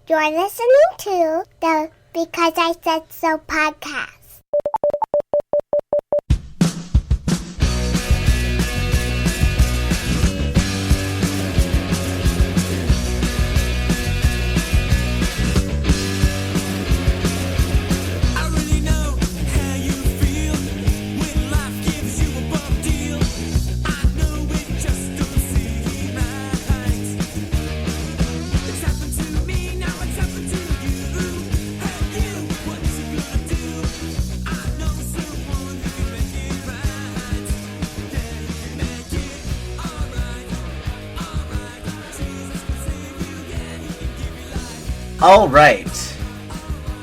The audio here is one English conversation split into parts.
You're listening to the Because I Said So podcast. All right.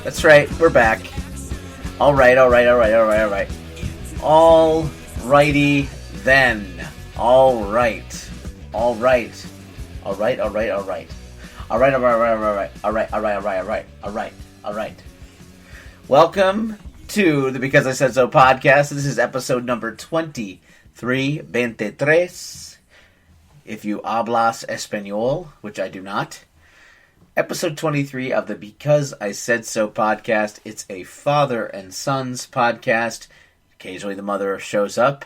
That's right. We're back. All right. Alrighty then. All right. Welcome to the Because I Said So podcast. This is episode number 23. If you hablas español, which I do not. Episode 23 of the Because I Said So podcast. It's a father and son's podcast. Occasionally the mother shows up.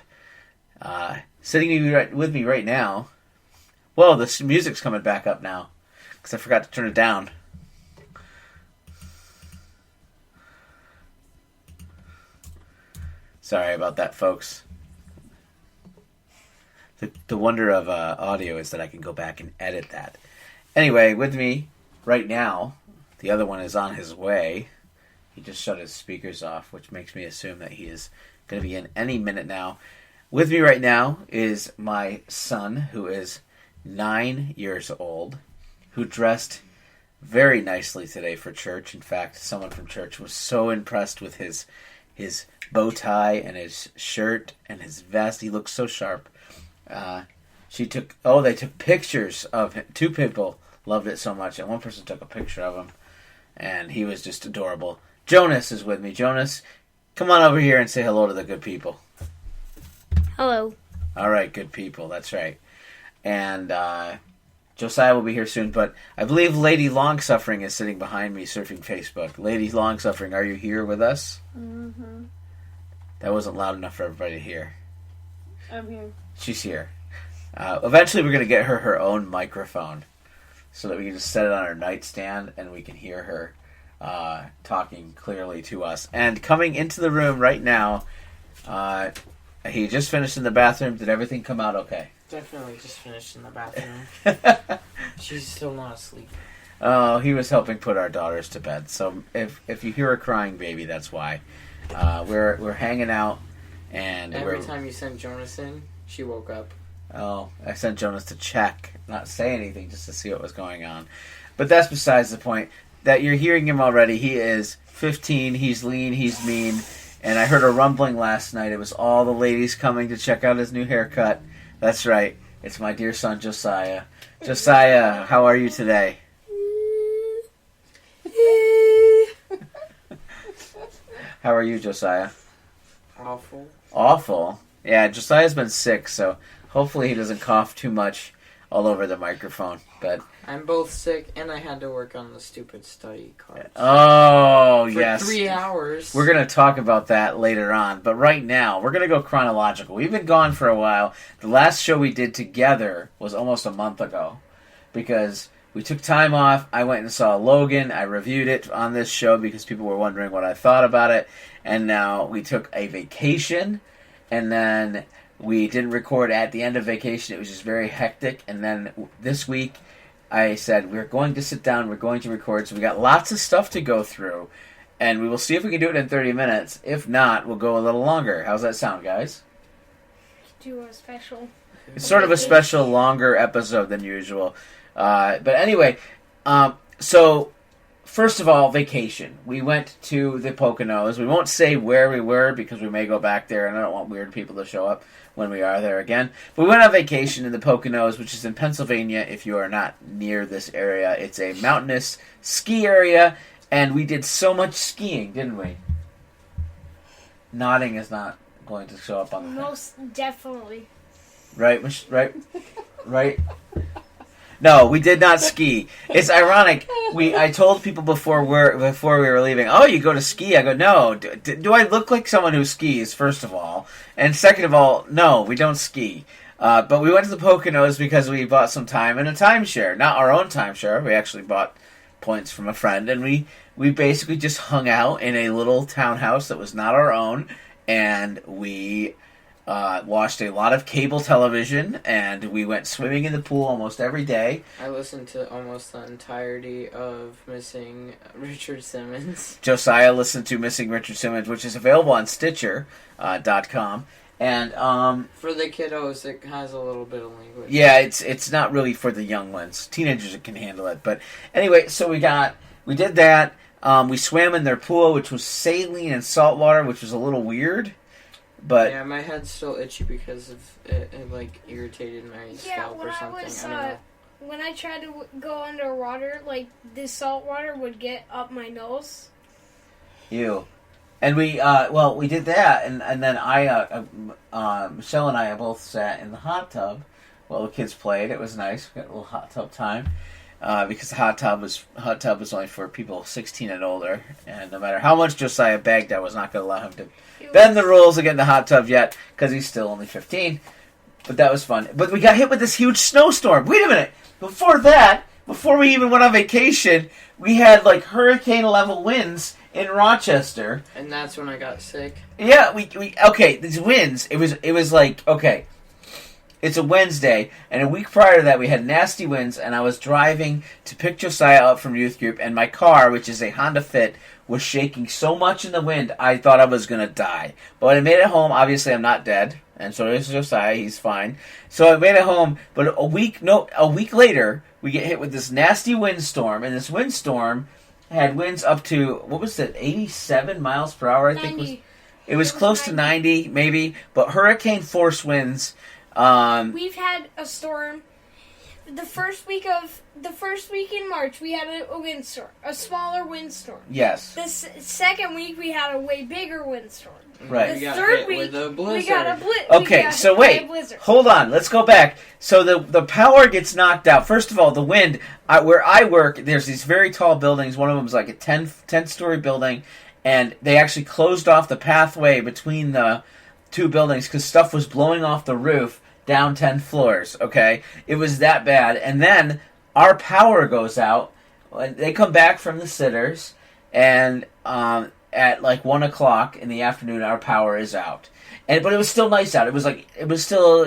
Sitting with me right now. Whoa, the music's coming back up now. Because I forgot to turn it down. Sorry about that, folks. The wonder of audio is that I can go back and edit that. Anyway, with me right now, the other one is on his way. He just shut his speakers off, which makes me assume that he is going to be in any minute now. With me right now is my son, who is 9 years old, who dressed very nicely today for church. In fact, someone from church was so impressed with his bow tie and his shirt and his vest. He looked so sharp. They took pictures of him. Two people loved it so much, and one person took a picture of him, and he was just adorable. Jonas is with me. Jonas, come on over here and say hello to the good people. Hello. All right, good people. That's right. And Josiah will be here soon, but I believe Lady Longsuffering is sitting behind me surfing Facebook. Lady Longsuffering, are you here with us? Mm-hmm. That wasn't loud enough for everybody to hear. I'm here. She's here. Eventually, we're going to get her own microphone, so that we can just set it on our nightstand and we can hear her talking clearly to us. And coming into the room right now, he just finished in the bathroom. Did everything come out okay? Definitely just finished in the bathroom. She's still not asleep. Oh, he was helping put our daughters to bed. So if you hear a crying baby, that's why. We're hanging out, and every time you sent Jonas in, she woke up. Oh, I sent Jonas to check, not say anything, just to see what was going on. But that's besides the point. That you're hearing him already. He is 15, he's lean, he's mean. And I heard a rumbling last night. It was all the ladies coming to check out his new haircut. That's right. It's my dear son, Josiah. Josiah, how are you today? How are you, Josiah? Awful. Awful? Yeah, Josiah's been sick, so hopefully he doesn't cough too much all over the microphone. But I'm both sick, and I had to work on the stupid study cards. Oh, yes. For 3 hours. We're going to talk about that later on. But right now, we're going to go chronological. We've been gone for a while. The last show we did together was almost a month ago. Because we took time off. I went and saw Logan. I reviewed it on this show because people were wondering what I thought about it. And now we took a vacation. And then we didn't record at the end of vacation. It was just very hectic. And then this week, I said, we're going to sit down, we're going to record. So we got lots of stuff to go through. And we will see if we can do it in 30 minutes. If not, we'll go a little longer. How's that sound, guys? Do a special. It's sort of a special, longer episode than usual. But anyway, so first of all, vacation. We went to the Poconos. We won't say where we were because we may go back there, and I don't want weird people to show up when we are there again. But we went on vacation in the Poconos, which is in Pennsylvania. If you are not near this area, it's a mountainous ski area, and we did so much skiing, didn't we? Nodding is not going to show up on the thing. Most definitely. Right. No, we did not ski. It's ironic. I told people before we were leaving, oh, you go to ski? I go, no. Do I look like someone who skis, first of all? And second of all, no, we don't ski. But we went to the Poconos because we bought some time in a timeshare. Not our own timeshare. We actually bought points from a friend. And we basically just hung out in a little townhouse that was not our own. And we watched a lot of cable television, and we went swimming in the pool almost every day. I listened to almost the entirety of Missing Richard Simmons. Josiah listened to Missing Richard Simmons, which is available on Stitcher.com. And for the kiddos, it has a little bit of language. Yeah, it's not really for the young ones. Teenagers can handle it. But anyway, so we did that. We swam in their pool, which was saline and salt water, which was a little weird. But yeah, my head's still itchy because of it like irritated my scalp or something. I don't know. When I tried to go underwater, like this salt water would get up my nose. Ew. And we did that, and then Michelle and I both sat in the hot tub while the kids played. It was nice. We got a little hot tub time. Because the hot tub was only for people 16 and older, and no matter how much Josiah begged, I was not going to allow him to bend the rules and get in the hot tub yet, because he's still only 15. But that was fun. But we got hit with this huge snowstorm. Wait a minute! Before we even went on vacation, we had like hurricane-level winds in Rochester. And that's when I got sick. Yeah, okay, these winds, it was like, okay, it's a Wednesday, and a week prior to that, we had nasty winds, and I was driving to pick Josiah up from youth group, and my car, which is a Honda Fit, was shaking so much in the wind, I thought I was going to die. But when I made it home, obviously I'm not dead, and so is Josiah, he's fine. So I made it home, but a week later, we get hit with this nasty windstorm, and this windstorm had winds up to, what was it, 87 miles per hour, I think? It was close to 90, maybe, but hurricane force winds. We've had a storm. The first week in March, we had a windstorm, a smaller windstorm. Yes. The second week, we had a way bigger windstorm. Right. The third week, we got a blizzard. Okay, so wait, hold on, let's go back. So the power gets knocked out. First of all, the wind, where I work, there's these very tall buildings. One of them is like a 10-story building, and they actually closed off the pathway between the two buildings because stuff was blowing off the roof down 10 floors, okay? It was that bad. And then our power goes out. They come back from the sitters, and at like 1 o'clock in the afternoon, our power is out. But it was still nice out. It was still,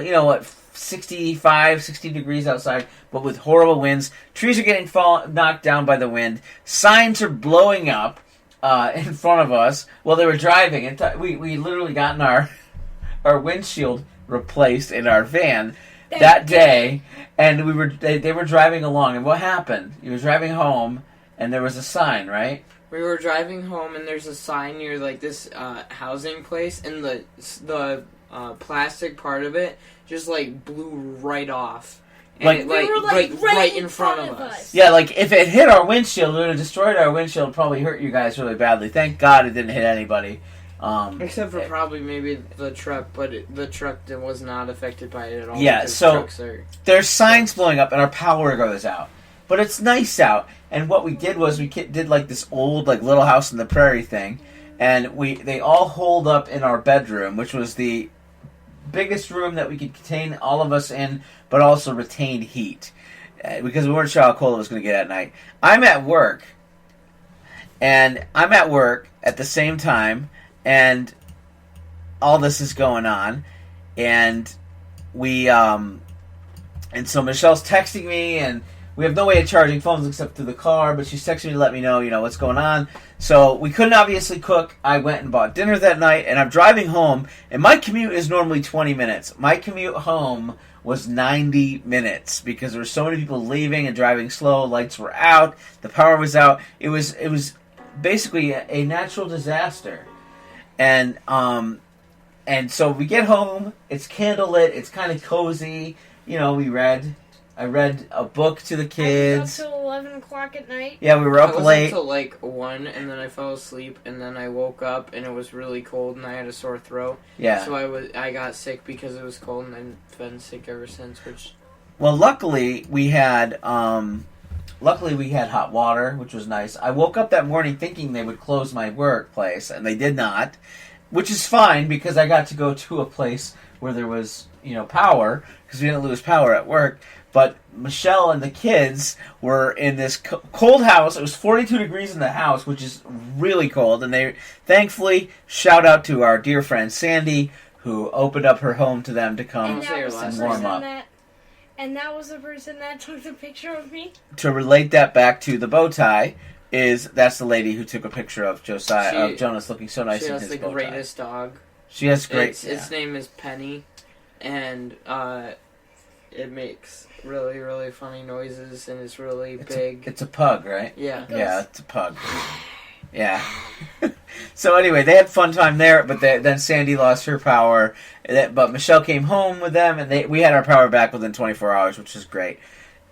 65, 60 degrees outside, but with horrible winds. Trees are getting knocked down by the wind. Signs are blowing up in front of us while they were driving. And we literally gotten our windshield replaced in our van that day, and they were driving along. And what happened? You were driving home, and there was a sign, right? We were driving home, and there's a sign near like this housing place, and the plastic part of it just like blew right off, and Like- it, We were, right in front of us. Yeah, like if it hit our windshield, it would have destroyed our windshield, and probably hurt you guys really badly. Thank God it didn't hit anybody. Except for probably maybe the truck, but the truck was not affected by it at all. Yeah, because so trucks are... there's signs blowing up, and our power goes out. But it's nice out. And what we did was we did like this old like Little House in the Prairie thing, and they all holed up in our bedroom, which was the biggest room that we could contain all of us in, but also retain heat because we weren't sure how cold it was going to get at night. I'm at work at the same time, and all this is going on, and and so Michelle's texting me, and we have no way of charging phones except through the car, but she's texting me to let me know, what's going on. So we couldn't obviously cook. I went and bought dinner that night, and I'm driving home, and my commute is normally 20 minutes. My commute home was 90 minutes because there were so many people leaving and driving slow. Lights were out. The power was out. It was basically a natural disaster. And so we get home. It's candlelit. It's kind of cozy. I read a book to the kids. I was up till 11 o'clock at night. Yeah, we were up late. Up till like 1, and then I fell asleep, and then I woke up, and it was really cold, and I had a sore throat. Yeah. So I got sick because it was cold, and I've been sick ever since, which Well, luckily we had hot water, which was nice. I woke up that morning thinking they would close my workplace, and they did not, which is fine because I got to go to a place where there was, power, because we didn't lose power at work. But Michelle and the kids were in this cold house. It was 42 degrees in the house, which is really cold. And they, thankfully, shout out to our dear friend Sandy, who opened up her home to them to come and warm up. And that was the person that took the picture of me. To relate that back to the bow tie, that's the lady who took a picture of Josiah, of Jonas looking so nice in his bow tie. She has the greatest dog. She has great. Its name is Penny, and it makes really, really funny noises, and it's really big. It's a pug, right? Yeah. Yeah, it's a pug. Yeah. So anyway, they had fun time there, but then Sandy lost her power. But Michelle came home with them, and we had our power back within 24 hours, which is great.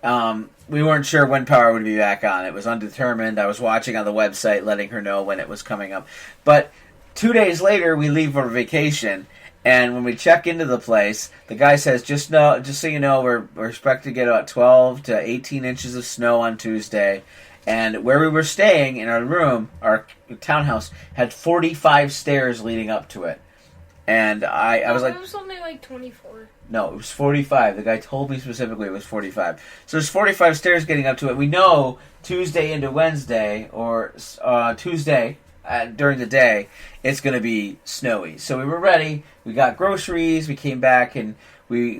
We weren't sure when power would be back on. It was undetermined. I was watching on the website, letting her know when it was coming up. But 2 days later, we leave for vacation, and when we check into the place, the guy says, just so you know, we're expected to get about 12 to 18 inches of snow on Tuesday. And where we were staying in our room, our townhouse, had 45 stairs leading up to it. And I was like... It was only like 24. No, it was 45. The guy told me specifically it was 45. So there's 45 stairs getting up to it. We know Tuesday into Wednesday, or Tuesday during the day, it's going to be snowy. So we were ready. We got groceries. We came back and we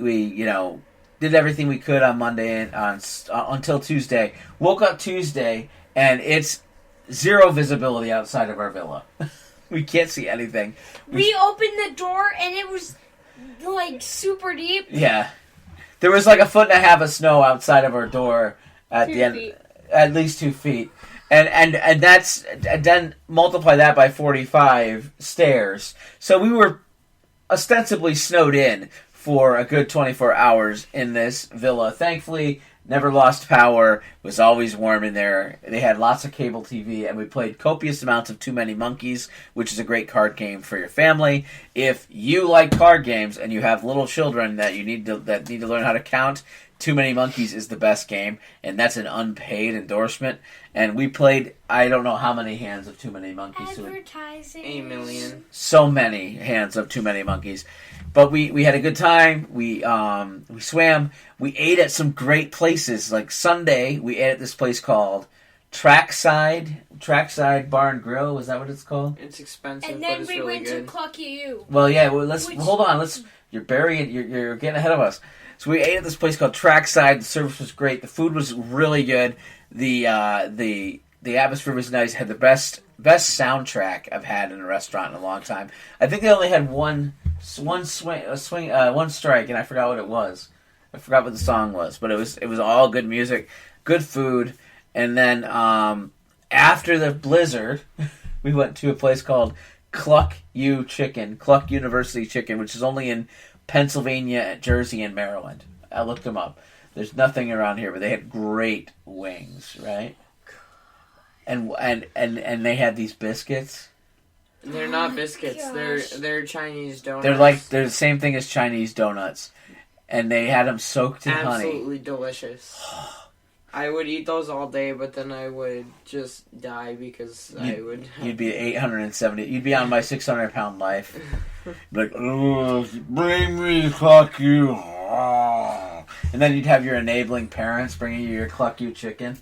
did everything we could on Monday and until Tuesday. Woke up Tuesday, and it's zero visibility outside of our villa. We can't see anything. We opened the door, and it was, like, super deep. Yeah. There was like 1.5 foot of snow outside of our door at the end. 2 feet. At least 2 feet. And then multiply that by 45 stairs. So we were ostensibly snowed in for a good 24 hours in this villa. Thankfully, never lost power. It was always warm in there. They had lots of cable TV, and we played copious amounts of Too Many Monkeys, which is a great card game for your family. If you like card games and you have little children that need to learn how to count, Too Many Monkeys is the best game, and that's an unpaid endorsement. And we played, I don't know how many hands of Too Many Monkeys. Advertising. 8 million. So many hands of Too Many Monkeys. But we had a good time. We swam. We ate at some great places. Like Sunday, we ate at this place called Trackside Bar and Grill. Is that what it's called? It's expensive, and then but it's we really went good. to Clucky U. Well, yeah. Well, hold on. You're getting ahead of us. So we ate at this place called Trackside. The service was great. The food was really good. The atmosphere was nice. Had the best soundtrack I've had in a restaurant in a long time. I think they only had one strike, and I forgot what it was. I forgot what the song was, but it was all good music, good food, and then after the blizzard, we went to a place called Cluck University Chicken, which is only in Pennsylvania, Jersey, and Maryland. I looked them up. There's nothing around here, but they had great wings, right? And they had these biscuits. They're not biscuits. They're Chinese donuts. They're the same thing as Chinese donuts, and they had them soaked in honey. Absolutely delicious. I would eat those all day, but then I would just die because You'd be 870. You'd be on my 600-pound life. Like, oh, bring me Cluck You. Oh. And then you'd have your enabling parents bringing you your Cluck You chicken.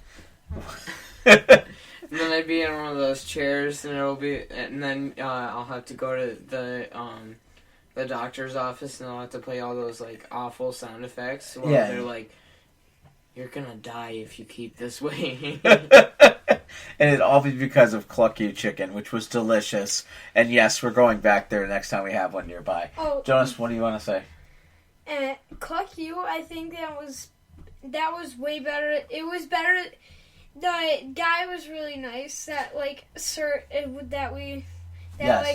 And then I'd be in one of those chairs, and then I'll have to go to the doctor's office, and I'll have to play all those like awful sound effects. While they're like, "You're gonna die if you keep this way." And it'd all be because of Cluck You chicken, which was delicious. And yes, we're going back there next time we have one nearby. Oh, Jonas, what do you want to say? Cluck You, I think that was way better. It was better. The guy was really nice. That like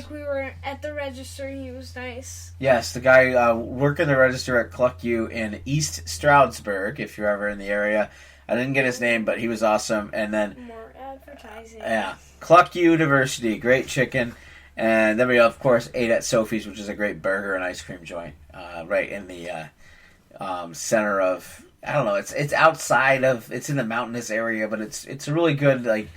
we were at the register. He was nice. Yes, the guy working the register at Cluck You in East Stroudsburg. If you're ever in the area, I didn't get his name, but he was awesome. And then more advertising. Yeah, Cluck You University, great chicken. And then we of course ate at Sophie's, which is a great burger and ice cream joint, right in the center of I don't know. It's outside of. It's in the mountainous area, but it's a really good like.